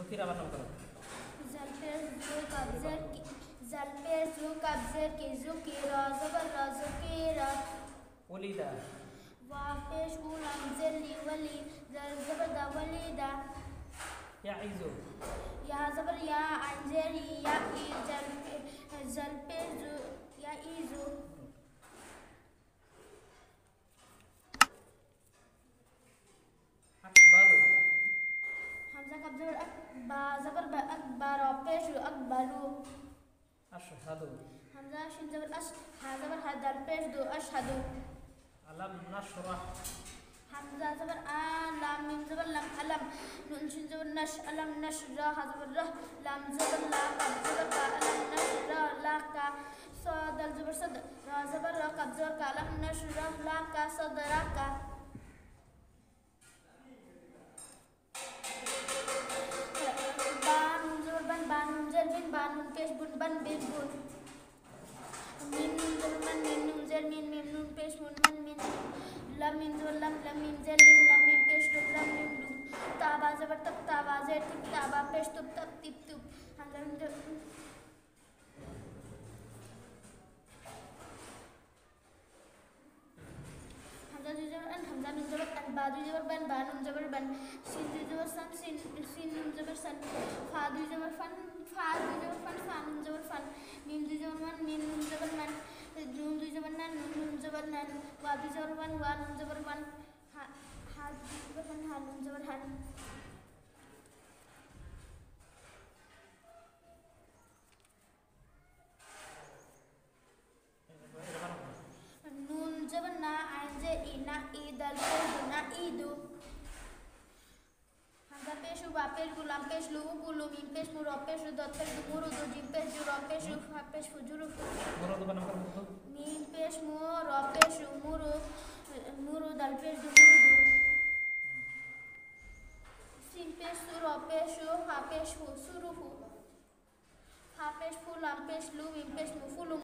ज़ुकीर आबाद नाम करो। ज़ल पे ज़ु कब्ज़र की ज़ुकीर ज़बर र ज़ुकीर वलीदा वापेश उलम ज़ली वली ज़ल ज़बर द वलीदा याइज़ु या ज़बर या अंजरी या ई ज़ल पे ज़ु या ईज़ु अकबरू हमज़ा कब्ज़र अकबा ज़बर ब अकबर पेश अकबलू अशहदु हमज़ा शिन ज़बर अश हा ज़बर हा दल पेश दो अशहदु अलम नशरह हमज़ा ज़बर आ लाम मीम ज़बर लम अलम नून शिन ज़बर नश अलम नश रा हा ज़बर रह लाम ज़बर ला कब ज़बर का अलम नश रा ला का सदल ज़बर सद रा ज़बर रा कब ज़बर का अलम नश रा ला का सदरा का बानून ज़बर बन बानून ज़र बिन बानून पेश बुन बन बिन बुन मीम नून ज़बर मन मीम नून ज़र मीम मीम नून पेश मुन मन मीम लम मीम ज़बर लम लम मीम ज़र लिम लम मीम पेश लुम लम मीम लुम ताबा ज़बर तब ताबा ज़र तिब ताबा पेश तुब तब तिब तुब हमज़ा मीम ज़बर हमज़ा ज़ू ज़बर अन हमज़ा मीम ज़बर अन बादू ज़बर बन बानून ज़बर बन सीन ज़ू ज़बर सन सीन नून ज़बर सन फादू ज़बर फन फादू ज़बर फन फानून ज़बर फन मीम ज़ू ज़बर मन मीम नून ज़बर मन नून ज़ू ज़बर नन नून ज़बर नन वादू ज़बर वन वानून ज़बर वन हा ज़बर वन हानून ज़बर हन नून ज़बर ना आइंजे इना ईदल पेश ना ईदू हमज़ा पेश उ वापेश गुलाम पेश लू गुलू मीम पेश मुरो पेश दो पेश मुरु दो जिम पेश जुरो पेश फा पेश फुजुरु मुरुद बन नाम करो। मीम पेश मुरो पेश मुरु मुरु दल पेश दो मुरु दो सीन पेश सुरो पेश हा पेश फु सुरु फु हा पेश फुलाम पेश लू मीम पेश मुफुलु